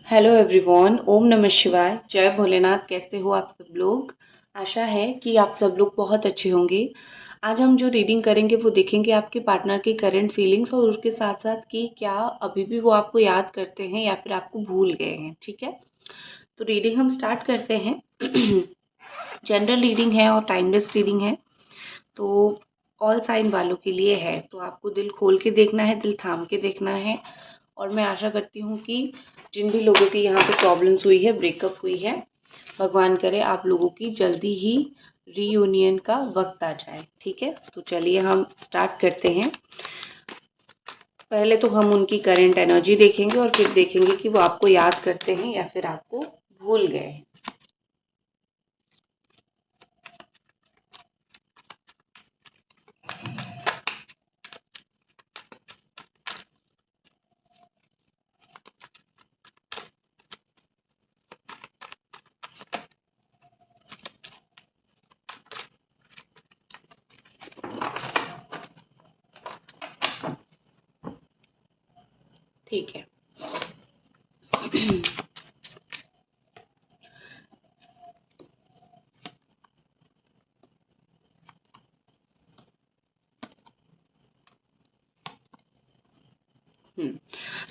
Hello everyone, ओम नमः शिवाय, जय भोलेनाथ। कैसे हो आप सब लोग? आशा है कि आप सब लोग बहुत अच्छे होंगे। आज हम जो रीडिंग करेंगे वो देखेंगे आपके पार्टनर की करंट फीलिंग्स और उसके साथ साथ कि क्या अभी भी वो आपको याद करते हैं या फिर आपको भूल गए हैं। ठीक है, तो रीडिंग हम स्टार्ट करते हैं। जनरल रीडिंग है और टाइमलेस रीडिंग है, तो ऑल साइन वालों के लिए है। तो आपको दिल खोल के देखना है, दिल थाम के देखना है। और मैं आशा करती हूँ कि जिन भी लोगों की यहाँ पे प्रॉब्लम्स हुई है, ब्रेकअप हुई है, भगवान करे आप लोगों की जल्दी ही रीयूनियन का वक्त आ जाए। ठीक है, तो चलिए हम स्टार्ट करते हैं। पहले तो हम उनकी करंट एनर्जी देखेंगे और फिर देखेंगे कि वो आपको याद करते हैं या फिर आपको भूल गए हैं। ठीक है।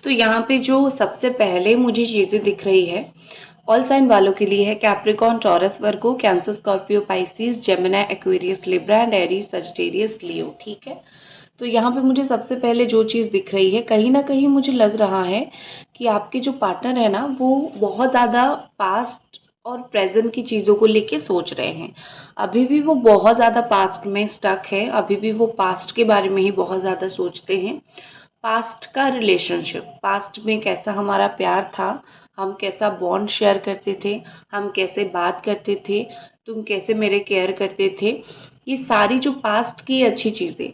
तो यहाँ पे जो सबसे पहले मुझे चीजें दिख रही है ऑल साइन वालों के लिए है Capricorn, Taurus, Virgo, Cancer, Scorpio, Pisces, Gemini, Aquarius, Libra and Aries, Sagittarius, Leo. ठीक है, तो यहाँ पे मुझे सबसे पहले जो चीज़ दिख रही है, कहीं ना कहीं मुझे लग रहा है कि आपके जो पार्टनर है ना, वो बहुत ज़्यादा पास्ट और प्रेजेंट की चीज़ों को लेके सोच रहे हैं। अभी भी वो बहुत ज़्यादा पास्ट में स्टक है, अभी भी वो पास्ट के बारे में ही बहुत ज़्यादा सोचते हैं। पास्ट का रिलेशनशिप, पास्ट में कैसा हमारा प्यार था, हम कैसा बॉन्ड शेयर करते थे, हम कैसे बात करते थे, तुम कैसे मेरे केयर करते थे, ये सारी जो पास्ट की अच्छी चीज़ें,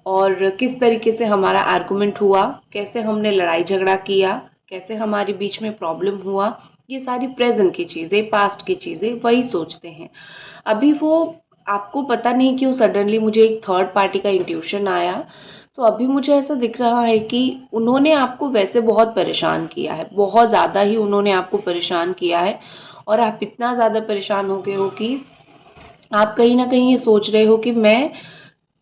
और किस तरीके से हमारा आर्गुमेंट हुआ, कैसे हमने लड़ाई झगड़ा किया, कैसे हमारे बीच में प्रॉब्लम हुआ, ये सारी प्रेजेंट की चीज़ें, पास्ट की चीज़ें वही सोचते हैं। अभी वो, आपको पता नहीं क्यों सडनली मुझे एक थर्ड पार्टी का इंट्यूशन आया। तो अभी मुझे ऐसा दिख रहा है कि उन्होंने आपको वैसे बहुत परेशान किया है, बहुत ज़्यादा ही उन्होंने आपको परेशान किया है। और आप इतना ज़्यादा परेशान हो गए हो कि आप कहीं ना कहीं ये सोच रहे हो कि मैं,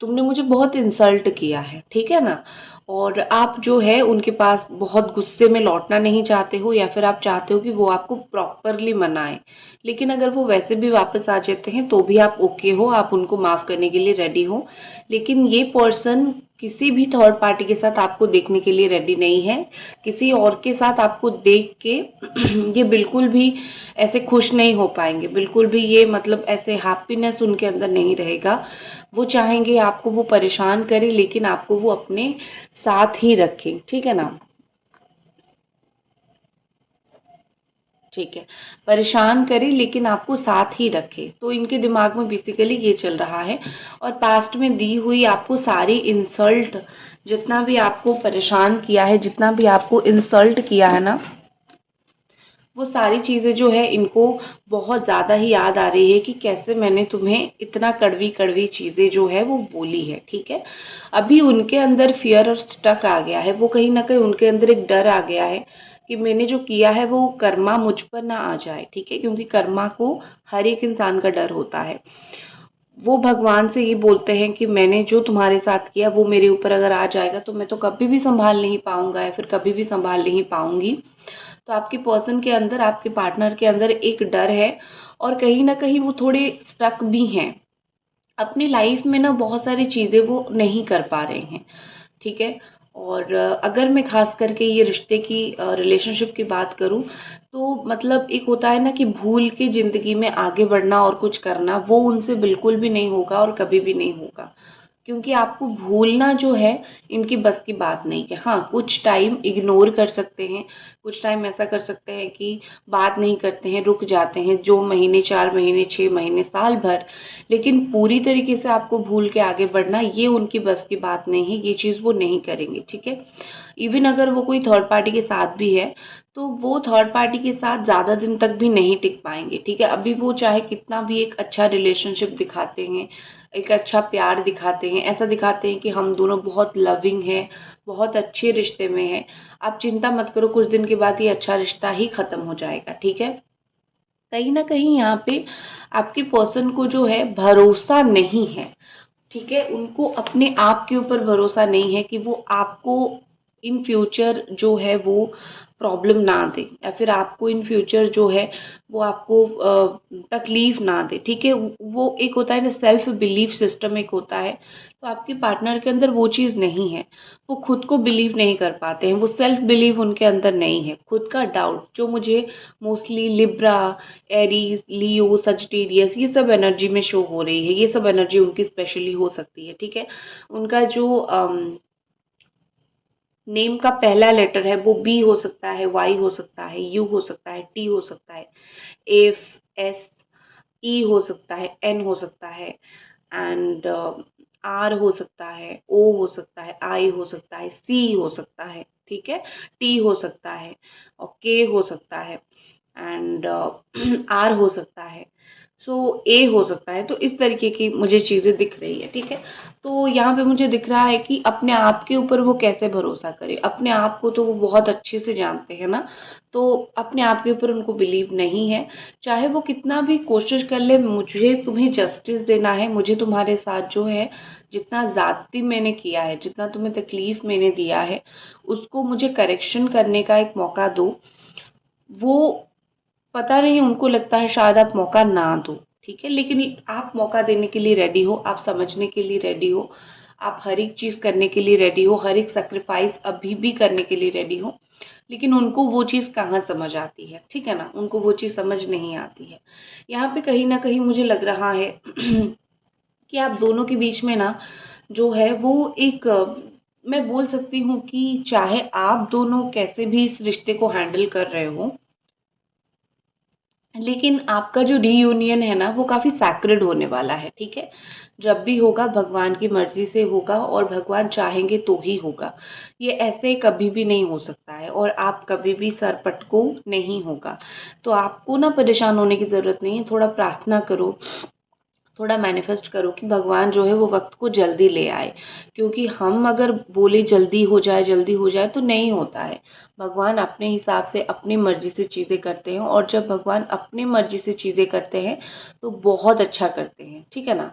तुमने मुझे बहुत इंसल्ट किया है। ठीक है ना, और आप जो है उनके पास बहुत गुस्से में लौटना नहीं चाहते हो, या फिर आप चाहते हो कि वो आपको प्रॉपरली मनाए। लेकिन अगर वो वैसे भी वापस आ जाते हैं तो भी आप ओके हो, आप उनको माफ करने के लिए रेडी हो। लेकिन ये पर्सन किसी भी थर्ड पार्टी के साथ आपको देखने के लिए रेडी नहीं है। किसी और के साथ आपको देख के ये बिल्कुल भी ऐसे खुश नहीं हो पाएंगे, बिल्कुल भी ये मतलब ऐसे हैप्पीनेस उनके अंदर नहीं रहेगा। वो चाहेंगे आपको वो परेशान करे, लेकिन आपको वो अपने साथ ही रखें। ठीक है ना, ठीक है, परेशान करे लेकिन आपको साथ ही रखे। तो इनके दिमाग में बेसिकली ये चल रहा है। और पास्ट में दी हुई आपको सारी इंसल्ट, जितना भी आपको परेशान किया है, जितना भी आपको इंसल्ट किया है ना, वो सारी चीज़ें जो है इनको बहुत ज़्यादा ही याद आ रही है कि कैसे मैंने तुम्हें इतना कड़वी कड़वी चीज़ें जो है वो बोली है। ठीक है, अभी उनके अंदर फियर और स्टक आ गया है, वो कहीं ना कहीं उनके अंदर एक डर आ गया है कि मैंने जो किया है वो कर्मा मुझ पर ना आ जाए। ठीक है, क्योंकि कर्मा को हर एक इंसान का डर होता है। वो भगवान से ये बोलते हैं कि मैंने जो तुम्हारे साथ किया वो मेरे ऊपर अगर आ जाएगा तो मैं तो कभी भी संभाल नहीं पाऊंगा या फिर कभी भी संभाल नहीं पाऊंगी। तो आपके पर्सन के अंदर, आपके पार्टनर के अंदर एक डर है। और कहीं ना कहीं वो थोड़े स्टक भी हैं अपनी लाइफ में ना, बहुत सारी चीज़ें वो नहीं कर पा रहे हैं। ठीक है, और अगर मैं खास करके ये रिश्ते की, रिलेशनशिप की बात करूं, तो मतलब एक होता है ना कि भूल के ज़िंदगी में आगे बढ़ना और कुछ करना, वो उनसे बिल्कुल भी नहीं होगा और कभी भी नहीं होगा। क्योंकि आपको भूलना जो है इनकी बस की बात नहीं है। हाँ, कुछ टाइम इग्नोर कर सकते हैं, कुछ टाइम ऐसा कर सकते हैं कि बात नहीं करते हैं, रुक जाते हैं, 2 महीने, 4 महीने, 6 महीने, साल भर। लेकिन पूरी तरीके से आपको भूल के आगे बढ़ना ये उनकी बस की बात नहीं है, ये चीज़ वो नहीं करेंगे। ठीक है, इवन अगर वो कोई थर्ड पार्टी के साथ भी है तो वो थर्ड पार्टी के साथ ज़्यादा दिन तक भी नहीं टिक पाएंगे, ठीक है। अभी वो चाहे कितना भी एक अच्छा रिलेशनशिप दिखाते हैं, एक अच्छा प्यार दिखाते हैं, ऐसा दिखाते हैं कि हम दोनों बहुत लविंग हैं, बहुत अच्छे रिश्ते में हैं, आप चिंता मत करो, कुछ दिन के बाद ये अच्छा रिश्ता ही खत्म हो जाएगा, ठीक है। कहीं ना कहीं यहाँ पे आपके पर्सन को जो है भरोसा नहीं है, ठीक है। उनको अपने आप के ऊपर भरोसा नहीं है कि वो आपको इन फ्यूचर जो है वो प्रॉब्लम ना दे, या फिर आपको इन फ्यूचर जो है वो आपको तकलीफ ना दे, ठीक है। वो एक होता है ना सेल्फ बिलीफ सिस्टम एक होता है, तो आपके पार्टनर के अंदर वो चीज़ नहीं है। वो खुद को बिलीव नहीं कर पाते हैं, वो सेल्फ बिलीव उनके अंदर नहीं है, खुद का डाउट, जो मुझे मोस्टली लिब्रा, एरीज, लियो, सजिटेरियस ये सब एनर्जी में शो हो रही है। ये सब एनर्जी उनकी स्पेशली हो सकती है, ठीक है। उनका जो नेम का पहला लेटर है वो बी हो सकता है, वाई हो सकता है, यू हो सकता है, टी हो सकता है, एफ, एस, ई हो सकता है, एन हो सकता है, एंड आर हो सकता है, ओ हो सकता है, आई हो सकता है, सी हो सकता है, ठीक है, टी हो सकता है, और के हो सकता है, एंड आर हो सकता है, सो ए हो सकता है। तो इस तरीके की मुझे चीज़ें दिख रही है, ठीक है। तो यहाँ पे मुझे दिख रहा है कि अपने आप के ऊपर वो कैसे भरोसा करे। अपने आप को तो वो बहुत अच्छे से जानते हैं ना, तो अपने आप के ऊपर उनको बिलीव नहीं है। चाहे वो कितना भी कोशिश कर ले, मुझे तुम्हें जस्टिस देना है, मुझे तुम्हारे साथ जो है जितना ज़्यादती मैंने किया है, जितना तुम्हें तकलीफ मैंने दिया है, उसको मुझे करेक्शन करने का एक मौका दो। वो पता नहीं, उनको लगता है शायद आप मौका ना दो, ठीक है, लेकिन आप मौका देने के लिए रेडी हो, आप समझने के लिए रेडी हो, आप हर एक चीज़ करने के लिए रेडी हो, हर एक सेक्रीफाइस अभी भी करने के लिए रेडी हो। लेकिन उनको वो चीज़ कहाँ समझ आती है, ठीक है ना, उनको वो चीज़ समझ नहीं आती है। यहाँ पे कहीं ना कहीं मुझे लग रहा है कि आप दोनों के बीच में ना जो है वो एक मैं बोल सकती हूँ कि चाहे आप दोनों कैसे भी इस रिश्ते को हैंडल कर रहे हो, लेकिन आपका जो रीयूनियन है ना वो काफ़ी सैक्रेड होने वाला है, ठीक है। जब भी होगा भगवान की मर्जी से होगा, और भगवान चाहेंगे तो ही होगा। ये ऐसे कभी भी नहीं हो सकता है, और आप कभी भी सर पटको नहीं होगा। तो आपको ना परेशान होने की ज़रूरत नहीं है। थोड़ा प्रार्थना करो, थोड़ा मैनिफेस्ट करो कि भगवान जो है वो वक्त को जल्दी ले आए, क्योंकि हम अगर बोले जल्दी हो जाए तो नहीं होता है। भगवान अपने हिसाब से अपनी मर्जी से चीज़ें करते हैं, और जब भगवान अपनी मर्जी से चीज़ें करते हैं तो बहुत अच्छा करते हैं, ठीक है ना।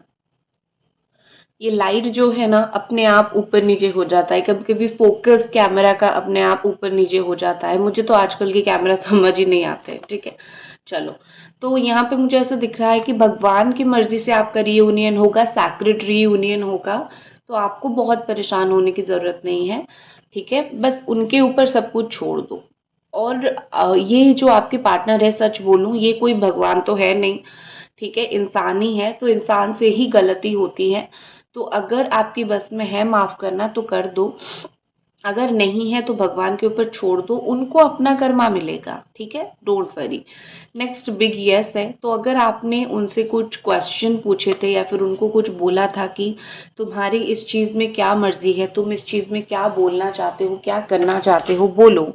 ये लाइट जो है ना अपने आप ऊपर नीचे हो जाता है, कभी कभी फोकस कैमरा का अपने आप ऊपर नीचे हो जाता है। मुझे तो आजकल के कैमरा समझ ही नहीं आते, ठीक है। चलो, तो यहाँ पे मुझे ऐसा दिख रहा है कि भगवान की मर्जी से आपका रीयूनियन होगा, सैक्रेड रीयूनियन होगा, तो आपको बहुत परेशान होने की ज़रूरत नहीं है, ठीक है। बस उनके ऊपर सब कुछ छोड़ दो। और ये जो आपके पार्टनर है, सच बोलूँ ये कोई भगवान तो है नहीं, ठीक है, इंसान ही है, तो इंसान से ही गलती होती है। तो अगर आपकी बस में है माफ़ करना तो कर दो, अगर नहीं है तो भगवान के ऊपर छोड़ दो, उनको अपना कर्मा मिलेगा, ठीक है, don't worry. Next big yes है, तो अगर आपने उनसे कुछ क्वेश्चन पूछे थे या फिर उनको कुछ बोला था कि तुम्हारी इस चीज़ में क्या मर्जी है, तुम इस चीज़ में क्या बोलना चाहते हो, क्या करना चाहते हो, बोलो,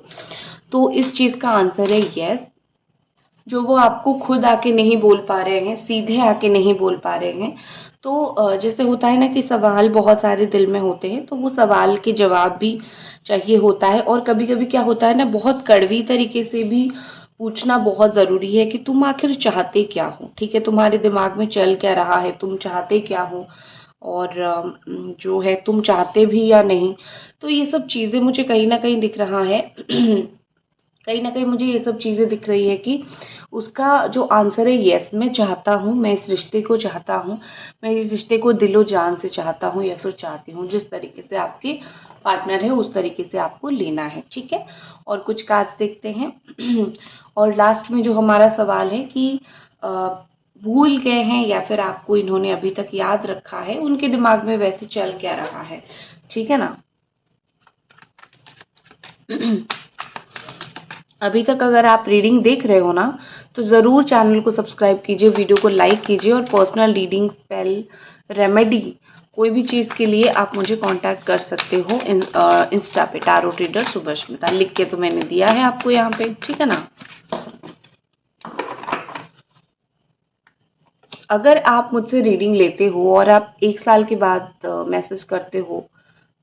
तो इस चीज़ का आंसर है यस। जो वो आपको खुद आके नहीं बोल पा रहे हैं, सीधे आके नहीं बोल पा रहे हैं, तो जैसे होता है ना कि सवाल बहुत सारे दिल में होते हैं, तो वो सवाल के जवाब भी चाहिए होता है। और कभी कभी क्या होता है ना, बहुत कड़वी तरीके से भी पूछना बहुत ज़रूरी है कि तुम आखिर चाहते क्या हो, ठीक है, तुम्हारे दिमाग में चल क्या रहा है, तुम चाहते क्या हो, और जो है तुम चाहते भी या नहीं। तो ये सब चीज़ें मुझे कहीं ना कहीं दिख रहा है कहीं ना कहीं मुझे ये सब चीज़ें दिख रही है कि उसका जो आंसर है यस, मैं चाहता हूँ, मैं इस रिश्ते को चाहता हूँ, मैं इस रिश्ते को दिलो जान से चाहता हूँ, या फिर चाहती हूँ। जिस तरीके से आपके पार्टनर है उस तरीके से आपको लेना है, ठीक है। और कुछ कार्ड्स देखते हैं और लास्ट में जो हमारा सवाल है कि भूल गए हैं या फिर आपको इन्होंने अभी तक याद रखा है, उनके दिमाग में वैसे चल क्या रहा है, ठीक है ना। अभी तक अगर आप रीडिंग देख रहे हो ना तो ज़रूर चैनल को सब्सक्राइब कीजिए, वीडियो को लाइक कीजिए, और पर्सनल रीडिंग, स्पेल, रेमेडी कोई भी चीज़ के लिए आप मुझे कांटेक्ट कर सकते हो इंस्टा पे टैरो ट्रेडर सुभस्मिता, लिख के तो मैंने दिया है आपको यहाँ पे, ठीक है ना। अगर आप मुझसे रीडिंग लेते हो और आप 1 साल के बाद मैसेज करते हो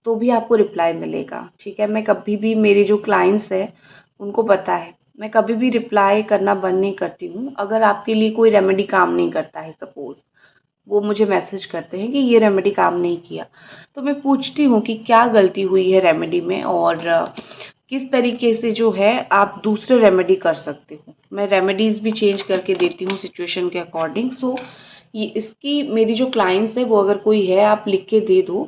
तो भी आपको रिप्लाई मिलेगा, ठीक है। मैं कभी भी, मेरे जो क्लाइंट्स हैं उनको पता है, मैं कभी भी रिप्लाई करना बंद नहीं करती हूँ। अगर आपके लिए कोई रेमेडी काम नहीं करता है, सपोज़ वो मुझे मैसेज करते हैं कि ये रेमेडी काम नहीं किया, तो मैं पूछती हूँ कि क्या गलती हुई है रेमेडी में और किस तरीके से जो है आप दूसरे रेमेडी कर सकते हो। मैं रेमेडीज़ भी चेंज करके देती हूँ सिचुएशन के अकॉर्डिंग। सो ये इसकी, मेरी जो क्लाइंट्स है वो अगर कोई है आप लिख के दे दो,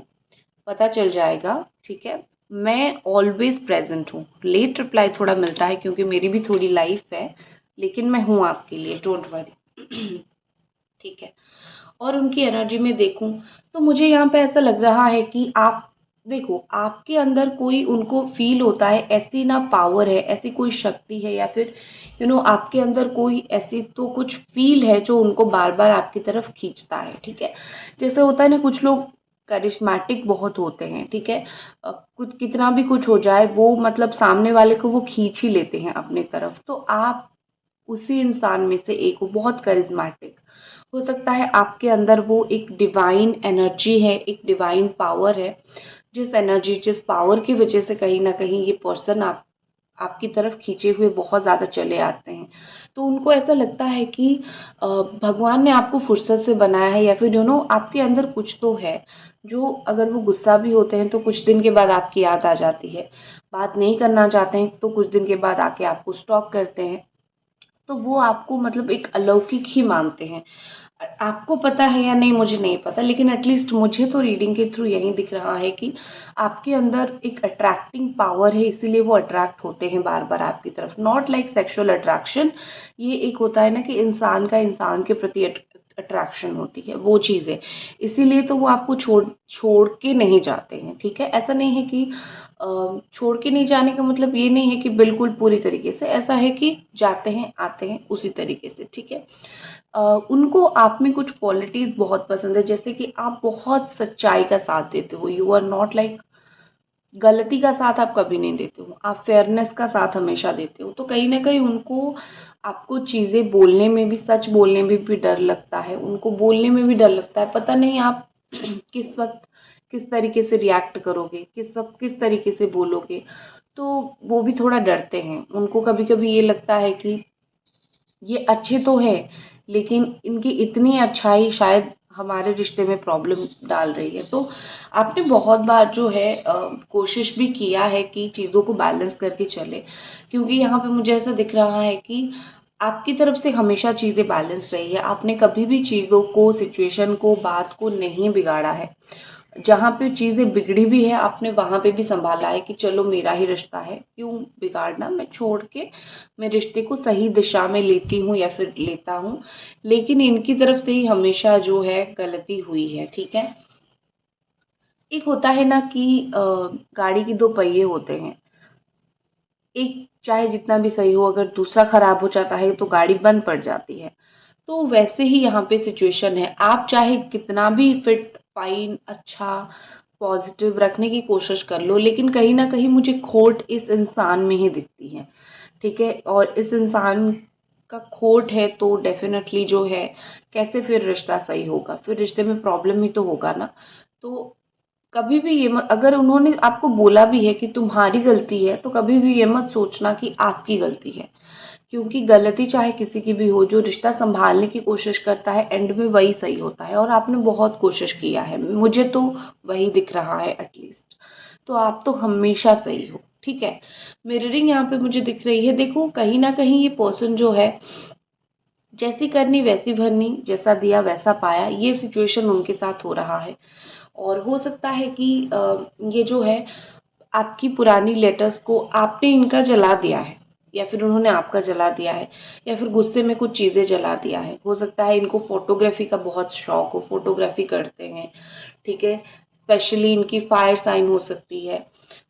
पता चल जाएगा, ठीक है। मैं ऑलवेज प्रेजेंट हूँ। लेट रिप्लाई थोड़ा मिलता है क्योंकि मेरी भी थोड़ी लाइफ है, लेकिन मैं हूँ आपके लिए, डोंट वरी। ठीक है। और उनकी एनर्जी में देखूं तो मुझे यहाँ पे ऐसा लग रहा है कि आप देखो, आपके अंदर कोई उनको फील होता है, ऐसी ना पावर है, ऐसी कोई शक्ति है, या फिर आपके अंदर कोई ऐसी तो कुछ फील है जो उनको बार बार आपकी तरफ खींचता है, ठीक है। जैसे होता है ना, कुछ लोग करिश्मेटिक बहुत होते हैं, ठीक है। कुछ कितना भी कुछ हो जाए वो मतलब सामने वाले को वो खींच ही लेते हैं अपनी तरफ। तो आप उसी इंसान में से एक हो, बहुत करिश्मेटिक। हो सकता है आपके अंदर वो एक डिवाइन एनर्जी है, एक डिवाइन पावर है, जिस एनर्जी, जिस पावर की वजह से कहीं ना कहीं ये पर्सन आपकी तरफ खींचे हुए बहुत ज़्यादा चले आते हैं। तो उनको ऐसा लगता है कि भगवान ने आपको फुर्सत से बनाया है, या फिर आपके अंदर कुछ तो है जो, अगर वो गुस्सा भी होते हैं तो कुछ दिन के बाद आपकी याद आ जाती है, बात नहीं करना चाहते हैं तो कुछ दिन के बाद आके आपको स्टॉक करते हैं। तो वो आपको मतलब एक अलौकिक ही मानते हैं। आपको पता है या नहीं मुझे नहीं पता, लेकिन एटलीस्ट मुझे तो रीडिंग के थ्रू यही दिख रहा है कि आपके अंदर एक अट्रैक्टिंग पावर है, इसीलिए वो अट्रैक्ट होते हैं बार बार आपकी तरफ। नॉट लाइक सेक्सुअल अट्रैक्शन, ये एक होता है ना कि इंसान का इंसान के प्रति अट्रैक्शन होती है, वो चीज़ है। इसीलिए तो वो आपको छोड़ छोड़ के नहीं जाते हैं, ठीक है। ऐसा नहीं है कि छोड़ के नहीं जाने का मतलब ये नहीं है कि बिल्कुल पूरी तरीके से, ऐसा है कि जाते हैं आते हैं उसी तरीके से, ठीक है। उनको आप में कुछ क्वालिटीज़ बहुत पसंद है, जैसे कि आप बहुत सच्चाई का साथ देते हो। यू आर नॉट लाइक, गलती का साथ आप कभी नहीं देते हो, आप फेयरनेस का साथ हमेशा देते हो। तो कहीं ना कहीं उनको आपको चीज़ें बोलने में भी, सच बोलने में भी डर लगता है, उनको बोलने में भी डर लगता है। पता नहीं आप किस वक्त किस तरीके से रिएक्ट करोगे, किस वक्त किस तरीके से बोलोगे, तो वो भी थोड़ा डरते हैं। उनको कभी कभी ये लगता है कि ये अच्छे तो है, लेकिन इनकी इतनी अच्छाई शायद हमारे रिश्ते में प्रॉब्लम डाल रही है। तो आपने बहुत बार जो है कोशिश भी किया है कि चीज़ों को बैलेंस करके चले, क्योंकि यहाँ पे मुझे ऐसा दिख रहा है कि आपकी तरफ से हमेशा चीज़ें बैलेंस रही है। आपने कभी भी चीज़ों को, सिचुएशन को, बात को नहीं बिगाड़ा है। जहाँ पे चीज़ें बिगड़ी भी है आपने वहाँ पे भी संभाला है कि चलो मेरा ही रिश्ता है, क्यों बिगाड़ना, मैं छोड़ के मैं रिश्ते को सही दिशा में लेती हूँ या फिर लेता हूँ। लेकिन इनकी तरफ से ही हमेशा जो है गलती हुई है, ठीक है। एक होता है ना कि गाड़ी के दो पहिए होते हैं, एक चाहे जितना भी सही हो, अगर दूसरा खराब हो जाता है तो गाड़ी बंद पड़ जाती है। तो वैसे ही यहाँ पे सिचुएशन है, आप चाहे कितना भी फिट फाइन अच्छा पॉजिटिव रखने की कोशिश कर लो, लेकिन कहीं ना कहीं मुझे खोट इस इंसान में ही दिखती है, ठीक है। और इस इंसान का खोट है तो डेफिनेटली जो है, कैसे फिर रिश्ता सही होगा, फिर रिश्ते में प्रॉब्लम ही तो होगा ना। तो कभी भी ये मत, अगर उन्होंने आपको बोला भी है कि तुम्हारी गलती है, तो कभी भी ये मत सोचना कि आपकी गलती है, क्योंकि गलती चाहे किसी की भी हो, जो रिश्ता संभालने की कोशिश करता है एंड में वही सही होता है। और आपने बहुत कोशिश किया है, मुझे तो वही दिख रहा है एटलीस्ट। तो आप तो हमेशा सही हो, ठीक है। मिररिंग यहाँ पे मुझे दिख रही है, देखो कहीं ना कहीं ये पर्सन जो है, जैसी करनी वैसी भरनी, जैसा दिया वैसा पाया, ये सिचुएशन उनके साथ हो रहा है। और हो सकता है कि ये जो है आपकी पुरानी लेटर्स को आपने इनका जला दिया है, या फिर उन्होंने आपका जला दिया है, या फिर गुस्से में कुछ चीज़ें जला दिया है। हो सकता है इनको फोटोग्राफी का बहुत शौक हो, फोटोग्राफी करते हैं, ठीक है। स्पेशली इनकी फायर साइन हो सकती है,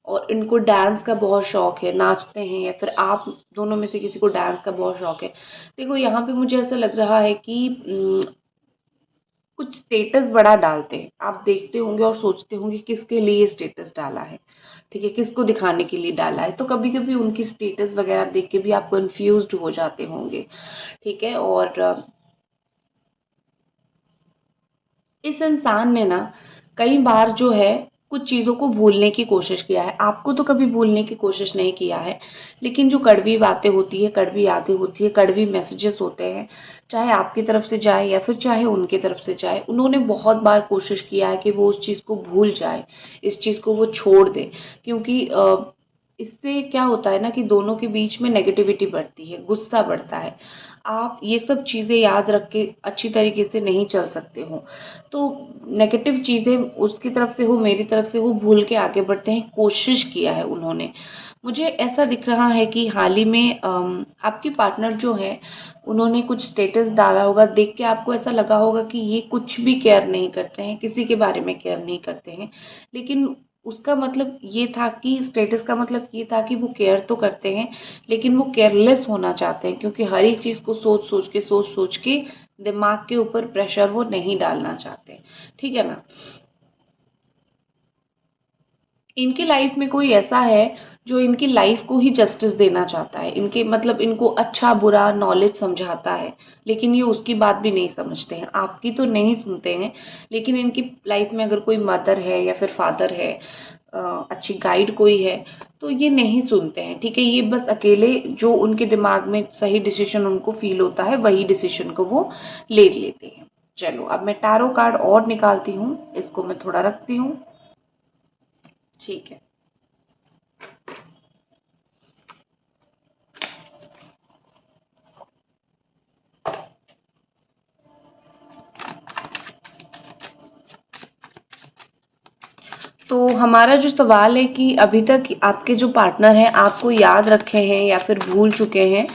और इनको डांस का बहुत शौक है, नाचते हैं, या फिर आप दोनों में से किसी को डांस का बहुत शौक है। देखो यहाँ पे मुझे ऐसा लग रहा है कि कुछ स्टेटस बड़ा डालते हैं, आप देखते होंगे और सोचते होंगे किसके लिए स्टेटस डाला है, ठीक है, किसको दिखाने के लिए डाला है। तो कभी कभी उनकी स्टेटस वगैरह देख के भी आप कंफ्यूज्ड हो जाते होंगे, ठीक है। और इस इंसान ने ना कई बार जो है कुछ चीज़ों को भूलने की कोशिश किया है। आपको तो कभी भूलने की कोशिश नहीं किया है, लेकिन जो कड़वी बातें होती है, कड़वी यादें होती है, कड़वी मैसेजेस होते हैं, चाहे आपकी तरफ से जाए या फिर चाहे उनकी तरफ से जाए, उन्होंने बहुत बार कोशिश किया है कि वो उस चीज़ को भूल जाए, इस चीज़ को वो छोड़ दे। क्योंकि इससे क्या होता है ना कि दोनों के बीच में नेगेटिविटी बढ़ती है, गुस्सा बढ़ता है। आप ये सब चीज़ें याद रख के अच्छी तरीके से नहीं चल सकते हो। तो नेगेटिव चीज़ें उसकी तरफ से हो, मेरी तरफ से हो, भूल के आगे बढ़ते हैं, कोशिश किया है उन्होंने। मुझे ऐसा दिख रहा है कि हाल ही में आपकी पार्टनर जो है, उन्होंने कुछ स्टेटस डाला होगा, देख के आपको ऐसा लगा होगा कि ये कुछ भी केयर नहीं करते हैं, किसी के बारे में केयर नहीं करते हैं। लेकिन उसका मतलब ये था कि स्टेटस का मतलब ये था कि वो केयर तो करते हैं, लेकिन वो केयरलेस होना चाहते हैं, क्योंकि हर एक चीज़ को सोच सोच के दिमाग के ऊपर प्रेशर वो नहीं डालना चाहते, ठीक है ना। इनकी लाइफ में कोई ऐसा है जो इनकी लाइफ को ही जस्टिस देना चाहता है, इनके मतलब इनको अच्छा बुरा नॉलेज समझाता है, लेकिन ये उसकी बात भी नहीं समझते हैं, आपकी तो नहीं सुनते हैं। लेकिन इनकी लाइफ में अगर कोई मदर है या फिर फादर है, अच्छी गाइड कोई है, तो ये नहीं सुनते हैं, ठीक है। ये बस अकेले जो उनके दिमाग में सही डिसीजन उनको फील होता है, वही डिसीजन को वो ले लेते हैं। चलो अब मैं टैरो कार्ड और निकालती हूँ, इसको मैं थोड़ा रखती हूँ, ठीक है। तो हमारा जो सवाल है कि अभी तक आपके जो पार्टनर हैं आपको याद रखे हैं या फिर भूल चुके हैं,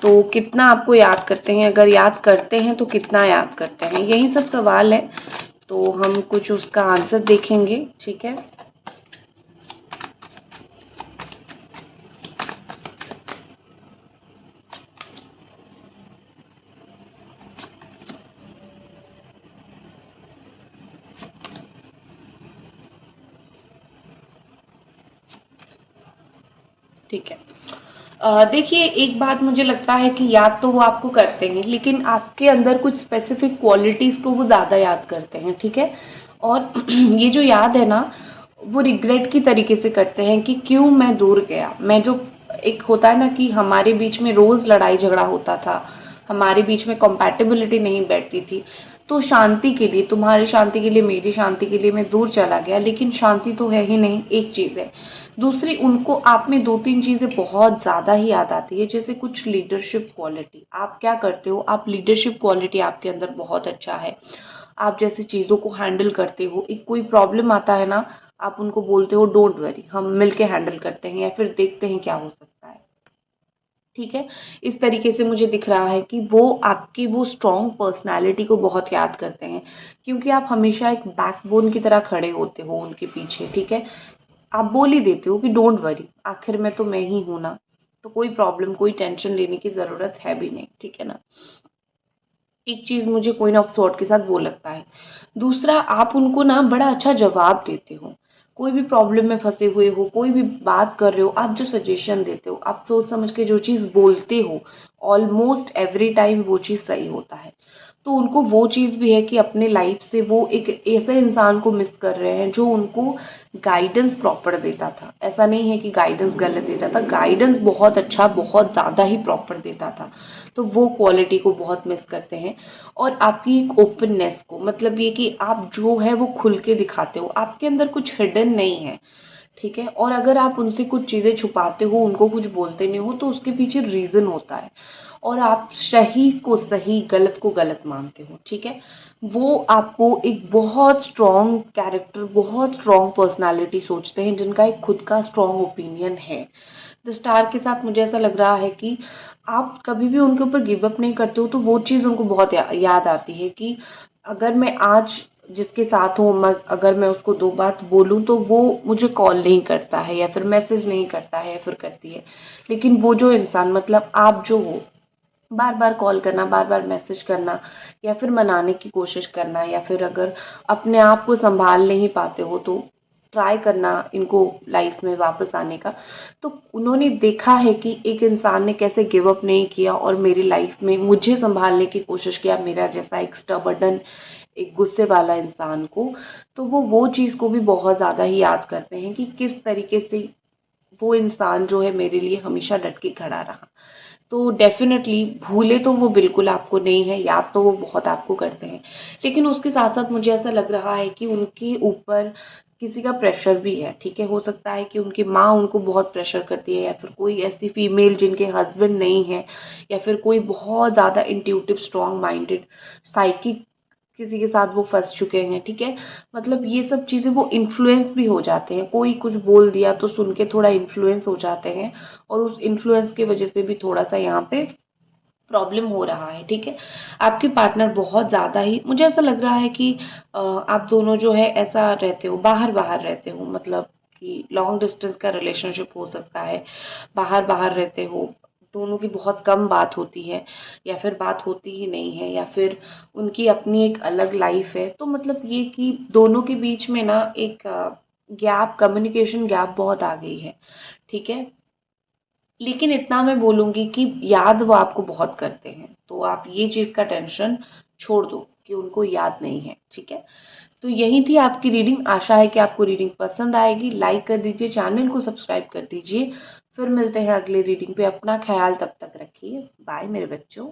तो कितना आपको याद करते हैं, अगर याद करते हैं तो कितना याद करते हैं, यही सब सवाल है। तो हम कुछ उसका आंसर देखेंगे, ठीक है। ठीक है। देखिए, एक बात मुझे लगता है कि याद तो वो आपको करते हैं, लेकिन आपके अंदर कुछ स्पेसिफिक क्वालिटीज़ को वो ज़्यादा याद करते हैं, ठीक है। और ये जो याद है ना, वो रिग्रेट की तरीके से करते हैं कि क्यों मैं दूर गया। मैं जो एक होता है ना कि हमारे बीच में रोज़ लड़ाई झगड़ा होता था, हमारे बीच में कंपैटिबिलिटी नहीं बैठती थी, तो शांति के लिए, तुम्हारी शांति के लिए, मेरी शांति के लिए मैं दूर चला गया, लेकिन शांति तो है ही नहीं, एक चीज़ है। दूसरी, उनको आप में 2-3 चीज़ें बहुत ज़्यादा ही याद आती है, जैसे कुछ लीडरशिप क्वालिटी। आप क्या करते हो, आप लीडरशिप क्वालिटी आपके अंदर बहुत अच्छा है। आप जैसे चीज़ों को हैंडल करते हो, एक कोई प्रॉब्लम आता है ना, आप उनको बोलते हो डोंट वरी, हम मिलके हैंडल करते हैं या फिर देखते हैं क्या हो सकता है, ठीक है। इस तरीके से मुझे दिख रहा है कि वो आपकी वो स्ट्रॉन्ग पर्सनैलिटी को बहुत याद करते हैं, क्योंकि आप हमेशा एक बैकबोन की तरह खड़े होते हो उनके पीछे, ठीक है। आप बोल ही देते हो कि डोंट वरी, आखिर में तो मैं ही हूं ना, तो कोई प्रॉब्लम, कोई टेंशन लेने की ज़रूरत है भी नहीं, ठीक है ना। एक चीज़ मुझे क्वीन ऑफ स्वॉर्ड के साथ वो लगता है। दूसरा, आप उनको ना बड़ा अच्छा जवाब देते हो, कोई भी प्रॉब्लम में फंसे हुए हो, कोई भी बात कर रहे हो, आप जो सजेशन देते हो, आप सोच समझ के जो चीज़ बोलते हो, ऑलमोस्ट एवरी टाइम वो चीज़ सही होता है। तो उनको वो चीज़ भी है कि अपने लाइफ से वो एक ऐसे इंसान को मिस कर रहे हैं जो उनको गाइडेंस प्रॉपर देता था। ऐसा नहीं है कि गाइडेंस गलत देता था, गाइडेंस बहुत अच्छा, बहुत ज़्यादा ही प्रॉपर देता था। तो वो क्वालिटी को बहुत मिस करते हैं। और आपकी एक ओपननेस को, मतलब ये कि आप जो है वो खुल के दिखाते हो, आपके अंदर कुछ हिडन नहीं है, ठीक है। और अगर आप उनसे कुछ चीज़ें छुपाते हो, उनको कुछ बोलते नहीं हो, तो उसके पीछे रीज़न होता है। और आप सही को सही, गलत को गलत मानते हो, ठीक है। वो आपको एक बहुत स्ट्रॉन्ग कैरेक्टर, बहुत स्ट्रॉन्ग पर्सनालिटी सोचते हैं, जिनका एक खुद का स्ट्रॉन्ग ओपिनियन है। द स्टार के साथ मुझे ऐसा लग रहा है कि आप कभी भी उनके ऊपर गिव अप नहीं करते हो, तो वो चीज़ उनको बहुत याद आती है कि अगर मैं आज जिसके साथ हूँ, अगर मैं उसको 2 बात बोलूँ तो वो मुझे कॉल नहीं करता है या फिर मैसेज नहीं करता है या फिर करती है। लेकिन वो जो इंसान, मतलब आप जो हो, बार बार कॉल करना, बार बार मैसेज करना, या फिर मनाने की कोशिश करना, या फिर अगर अपने आप को संभाल नहीं पाते हो तो ट्राई करना इनको लाइफ में वापस आने का। तो उन्होंने देखा है कि एक इंसान ने कैसे गिव अप नहीं किया और मेरी लाइफ में मुझे संभालने की कोशिश किया, मेरा जैसा एक स्टबर्डन, एक गुस्से वाला इंसान को। तो वो चीज़ को भी बहुत ज़्यादा ही याद करते हैं कि किस तरीके से वो इंसान जो है मेरे लिए हमेशा डट के खड़ा रहा। तो डेफ़िनेटली भूले तो वो बिल्कुल आपको नहीं है, याद तो वो बहुत आपको करते हैं। लेकिन उसके साथ-साथ मुझे ऐसा लग रहा है कि उनके ऊपर किसी का प्रेशर भी है, ठीक है? हो सकता है कि उनकी माँ उनको बहुत प्रेशर करती है, या फिर कोई ऐसी फीमेल जिनके हस्बैंड नहीं है, या फिर कोई बहुत ज़्यादा इंट्यूटिव, स्ट्रॉन्ग माइंडेड, साइकिक किसी के साथ वो फँस चुके हैं, ठीक है? मतलब ये सब चीज़ें वो इन्फ्लुएंस भी हो जाते हैं, कोई कुछ बोल दिया तो सुन के थोड़ा इन्फ्लुएंस हो जाते हैं, और उस इन्फ्लुएंस की वजह से भी थोड़ा-सा यहाँ पे प्रॉब्लम हो रहा है, ठीक है? आपके पार्टनर बहुत ज़्यादा ही, मुझे ऐसा लग रहा है कि आप दोनों जो है ऐसा रहते हो, बाहर-बाहर रहते हो, मतलब कि लॉन्ग डिस्टेंस का रिलेशनशिप हो सकता है, बाहर-बाहर रहते हो, दोनों की बहुत कम बात होती है, या फिर बात होती ही नहीं है, या फिर उनकी अपनी एक अलग लाइफ है। तो मतलब ये कि दोनों के बीच में ना एक गैप, कम्युनिकेशन गैप बहुत आ गई है, ठीक है? लेकिन इतना मैं बोलूँगी कि याद वो आपको बहुत करते हैं, तो आप ये चीज़ का टेंशन छोड़ दो कि उनको याद नहीं है, ठीक है? तो यही थी आपकी रीडिंग, आशा है कि आपको रीडिंग पसंद आएगी। लाइक कर दीजिए, चैनल को सब्सक्राइब कर दीजिए। फिर मिलते हैं अगले रीडिंग पे, अपना ख़्याल तब तक रखिए। बाय मेरे बच्चों।